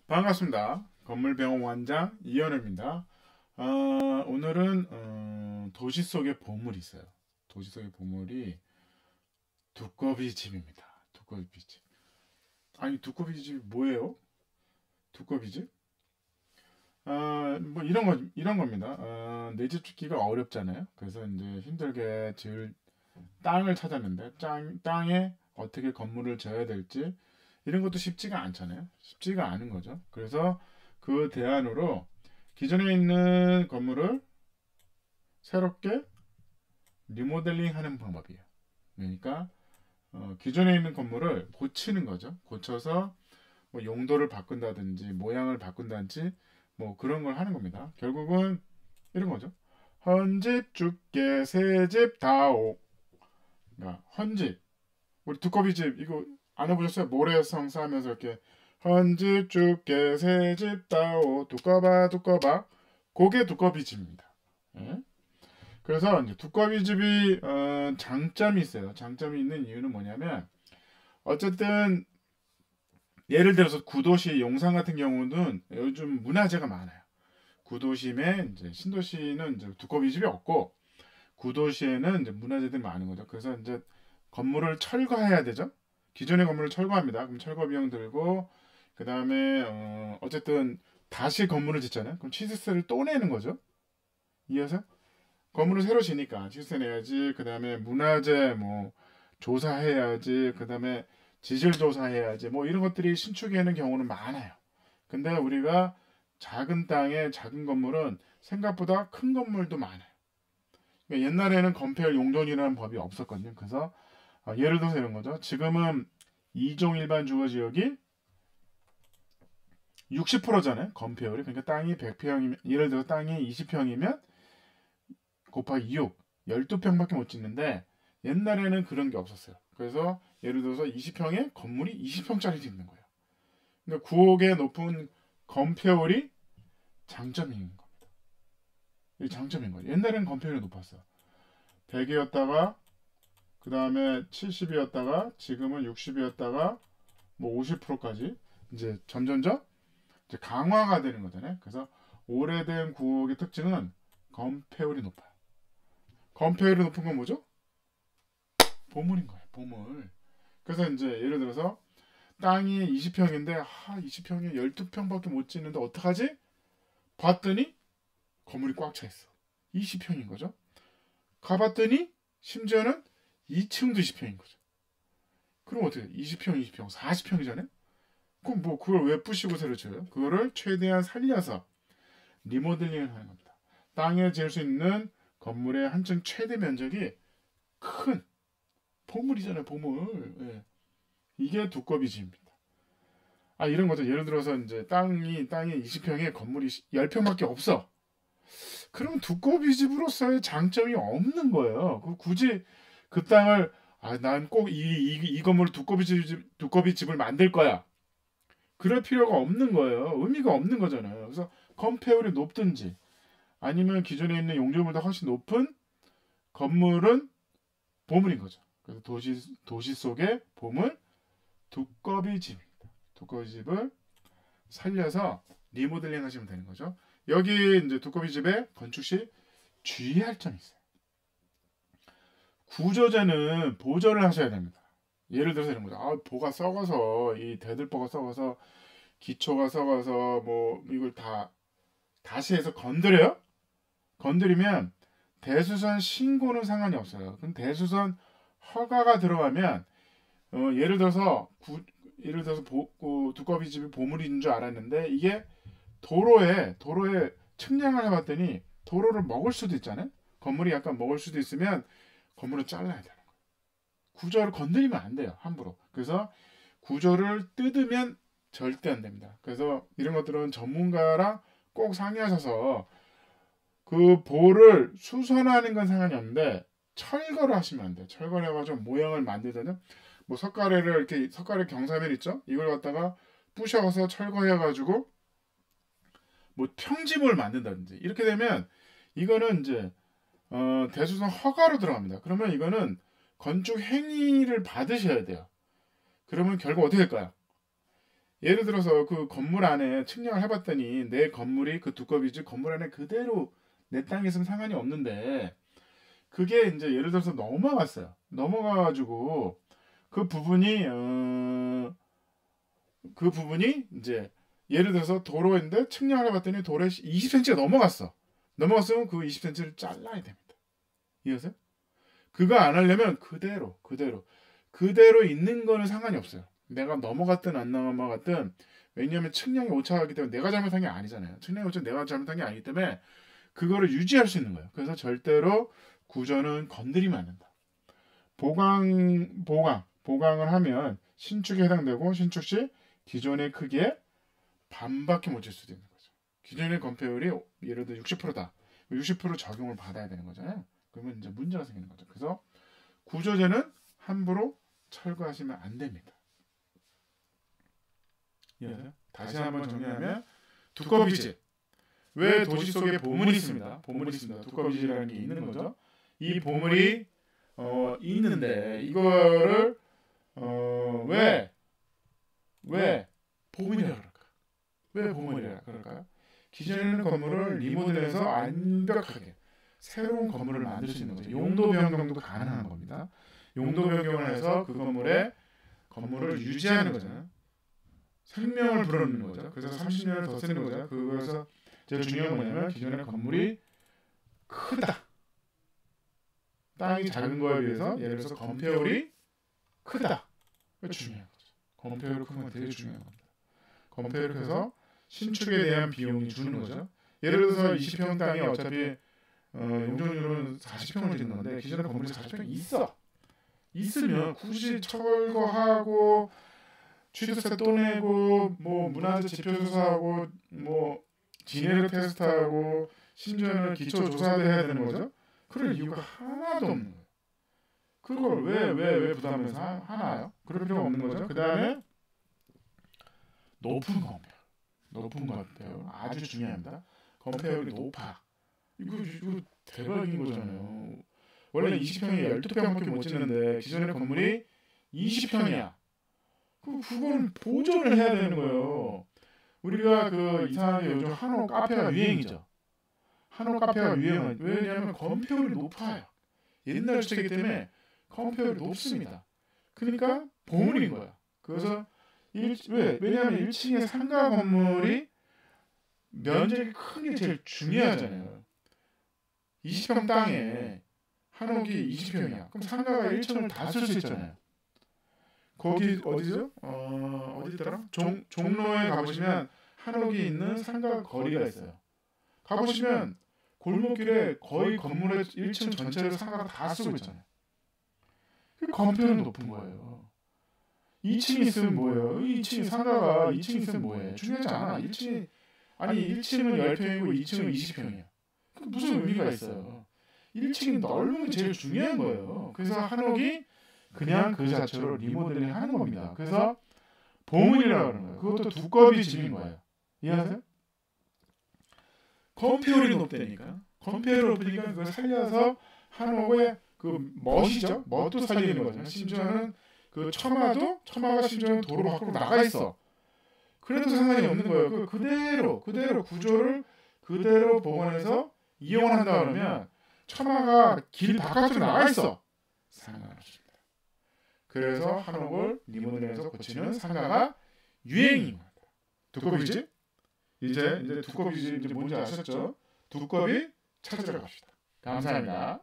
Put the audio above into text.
반갑습니다. 건물병원 원장 이현우입니다. 오늘은 도시 속의 보물이 있어요. 도시 속의 보물이 두꺼비 집입니다. 두꺼비 집. 아니 두꺼비 집이 뭐예요? 두꺼비 집? 뭐 이런 겁니다. 내 집 짓기가 어렵잖아요. 그래서 이제 힘들게 지을 땅을 찾았는데 땅에 어떻게 건물을 지어야 될지 이런 것도 쉽지가 않잖아요. 쉽지가 않은 거죠. 그래서 그 대안으로 기존에 있는 건물을 새롭게 리모델링 하는 방법이에요. 그러니까 기존에 있는 건물을 고치는 거죠. 고쳐서 뭐 용도를 바꾼다든지 모양을 바꾼다든지 뭐 그런 걸 하는 겁니다. 결국은 이런 거죠. 헌집 죽게 새집 다오. 그러니까 헌집 우리 두꺼비 집 이거 안 해보셨어요? 모래성 쌓으면서 이렇게 헌집 죽게 새집 다오 두꺼봐 두꺼봐 그게 두꺼비 집입니다. 예? 그래서 이제 두꺼비 집이 장점이 있어요. 장점이 있는 이유는 뭐냐면 어쨌든 예를 들어서 구도시 용산 같은 경우는 요즘 문화재가 많아요. 구도심에 이제 신도시는 이제 두꺼비 집이 없고 구도시에는 이제 문화재들이 많은 거죠. 그래서 이제 건물을 철거해야 되죠. 기존의 건물을 철거합니다. 그럼 철거 비용 들고 그 다음에 어쨌든 다시 건물을 짓잖아요. 그럼 취득세를 또 내는 거죠. 이어서 건물을 새로 지니까 취득세 내야지. 그 다음에 문화재 뭐 조사해야지. 그 다음에 지질 조사해야지. 뭐 이런 것들이 신축에는 경우는 많아요. 근데 우리가 작은 땅에 작은 건물은 생각보다 큰 건물도 많아요. 그러니까 옛날에는 건폐율 용존이라는 법이 없었거든요. 그래서 예를 들어서 이런 거죠. 지금은 2종 일반 주거 지역이 60%잖아요. 건폐율이. 그러니까 땅이 100평이면 예를 들어 땅이 20평이면 곱하기 6, 12평밖에 못 짓는데 옛날에는 그런 게 없었어요. 그래서 예를 들어서 20평에 건물이 20평짜리 짓는 거예요. 그러니까 구옥의 높은 건폐율이 장점인 겁니다. 이 장점인 거예요. 옛날에는 건폐율이 높았어. 100이었다가 그 다음에 70이었다가 지금은 60이었다가 뭐 50%까지 이제 점점점 이제 강화가 되는 거잖아요. 그래서 오래된 구옥의 특징은 건폐율이 높아요. 건폐율이 높은 건 뭐죠? 보물인 거예요. 보물. 그래서 이제 예를 들어서 땅이 20평인데 20평에 12평밖에 못 짓는데 어떡하지? 봤더니 건물이 꽉 차 있어. 20평인 거죠. 가봤더니 심지어는 2층도 20평인 거죠. 그럼 어떻게 20평, 20평, 40평이잖아요? 그럼 뭐 그걸 왜 부시고 새로 쳐요? 그거를 최대한 살려서 리모델링을 하는 겁니다. 땅에 지을 수 있는 건물의 한층 최대 면적이 큰 보물이잖아요, 보물. 예. 이게 두꺼비 집입니다. 이런 거죠. 예를 들어서 이제 땅이 20평에 건물이 10평밖에 없어. 그러면 두꺼비 집으로서의 장점이 없는 거예요. 굳이 그 땅을 난 꼭 이 건물을 두꺼비 집을 만들 거야. 그럴 필요가 없는 거예요. 의미가 없는 거잖아요. 그래서 건폐율이 높든지 아니면 기존에 있는 용적률보다 훨씬 높은 건물은 보물인 거죠. 그래서 도시 속의 보물 두꺼비 집입니다. 두꺼비 집을 살려서 리모델링 하시면 되는 거죠. 여기 이제 두꺼비 집에 건축 시 주의할 점이 있어요. 구조재는 보존을 하셔야 됩니다. 예를 들어서 이런 거죠. 보가 썩어서 이 대들보가 썩어서 기초가 썩어서 뭐 이걸 다시 해서 건드려요? 건드리면 대수선 신고는 상관이 없어요. 그럼 대수선 허가가 들어가면 예를 들어서 두꺼비 집이 보물인 줄 알았는데 이게 도로에 측량을 해봤더니 도로를 먹을 수도 있잖아요. 건물이 약간 먹을 수도 있으면 건물을 잘라야 되는 거예요. 구조를 건드리면 안 돼요. 함부로. 그래서 구조를 뜯으면 절대 안 됩니다. 그래서 이런 것들은 전문가랑 꼭 상의하셔서 그 볼을 수선하는 건 상관이 없는데 철거를 하시면 안 돼요. 철거를 해가지고 모양을 만들잖아요. 뭐 석가래 경사면 있죠? 이걸 갖다가 부셔서 철거해가지고 뭐 평집을 만든다든지 이렇게 되면 이거는 이제 대수선 허가로 들어갑니다. 그러면 이거는 건축 행위를 받으셔야 돼요. 그러면 결국 어떻게 될까요? 예를 들어서 그 건물 안에 측량을 해봤더니 내 건물이 그 두꺼비지 건물 안에 그대로 내 땅에 있으면 상관이 없는데 그게 이제 예를 들어서 넘어갔어요. 넘어가가지고 그 부분이 그 부분이 이제 예를 들어서 도로인데 측량을 해봤더니 도로에 20cm가 넘어갔어. 넘어갔으면 그 20cm를 잘라야 됩니다. 이해하세요? 그거 안 하려면 그대로 있는 거는 상관이 없어요. 내가 넘어갔든 안 넘어갔든 왜냐하면 측량이 오차하기 때문에 내가 잘못한 게 아니잖아요. 측량이 오차 내가 잘못한 게 아니기 때문에 그거를 유지할 수 있는 거예요. 그래서 절대로 구조는 건드리면 안 된다. 보강을 하면 신축에 해당되고 신축 시 기존의 크기에 반밖에 못 칠 수도 있는 거죠. 기존의 건폐율이 예를 들어 60%다. 60% 적용을 받아야 되는 거잖아요. 그러면 이제 문제가 생기는 거죠. 그래서 구조재는 함부로 철거하시면 안 됩니다. 예. 다시 한번 정리하면 두꺼비질. 왜 도시 속에 보물이 있습니다. 보물이 있습니다. 두꺼비질이라는 게 있는 거죠. 이 보물이 있는데 이거를 왜 보물이라 그럴까? 왜 보물이라 그럴까요? 기존에 있는 건물을 리모델해서 완벽하게 새로운 건물을 만들 수 있는 거죠. 용도 변경도 가능한 겁니다. 용도 변경을 해서 그 건물을 유지하는 거잖아요. 생명을 불어넣는 거죠. 그래서 30년을 더 쓰는 거죠. 그래서 제일 중요한 건 뭐냐면 기존의 건물이 크다. 땅이 작은 거에 비해서 예를 들어서 건폐율이 크다. 그게 중요한 거죠. 건폐율이 큰 건 되게 중요한 겁니다. 건폐율을 해서 신축에 대한 비용이 주는 거죠. 예를 들어서 20평 땅이 어차피 용적률은 40평을 짓는 건데 기존의 건물이 40평이 있으면 굳이 철거하고 취득세 또 내고 뭐 문화재 지표 조사하고 뭐 진해력 테스트하고 심지어는 기초 조사도 해야 되는 거죠. 그럴 이유가 하나도 없는 거예요. 그걸 왜 부담해서 하나요? 그럴 필요가 없는 거죠. 그 다음에 높은 건폐율 아주 중요합니다. 건폐율이 높아. 이거 대박인 거잖아요. 원래 20평에 12평밖에 못 짓는데 기존의 건물이 20평이야. 그거는 보존을 해야 되는 거예요. 우리가 이상하게 요즘 한옥 카페가 유행이죠. 한옥 카페가 유행은 왜냐하면 건폐율이 높아요. 옛날 주택이기 때문에 건폐율이 높습니다. 그러니까 보물인 거야. 그래서 왜냐하면 1층에 상가 건물이 면적이 큰 게 제일 중요하잖아요. 20평 땅에 한옥이 20평이야. 그럼 상가가 1층을 다 쓸 수 있잖아요. 거기 어디죠? 어디더라? 종로에 가보시면 한옥이 있는 상가 거리가 있어요. 가보시면 골목길에 거의 건물의 1층 전체를 상가가 다 쓰고 있잖아요. 그 건폐율은 높은 거예요. 2층이 있으면 뭐예요? 2층 상가가 2층 있으면 뭐예요? 중요하지 않아. 1층은 10평이고 2층은 20평이야. 무슨 의미가 있어요? 1층이 넓은 게 제일 중요한 거예요. 그래서 한옥이 그냥 그 자체로 리모델링 하는 겁니다. 그래서 보물이라고 그러는 거예요. 그것도 두꺼비 집인 거예요. 이해하세요? 건폐율이 높다니까. 건폐율이 높으니까 그걸 살려서 한옥의 멋이죠. 멋도 살리는 거잖아요. 심지어는 처마가 심지어는 도로 밖으로 나가 있어. 그래도 상관이 없는 거예요. 그대로 구조를 그대로 복원해서 이용을 한다 그러면 처마가 길 바깥으로 나가 있어. 상관없습니다. 그래서 한옥을 리모델링해서 고치는 상가가 유행인 겁니다. 두꺼비집? 이제 두꺼비집 뭔지 아셨죠? 두꺼비 찾으러 갑시다. 감사합니다.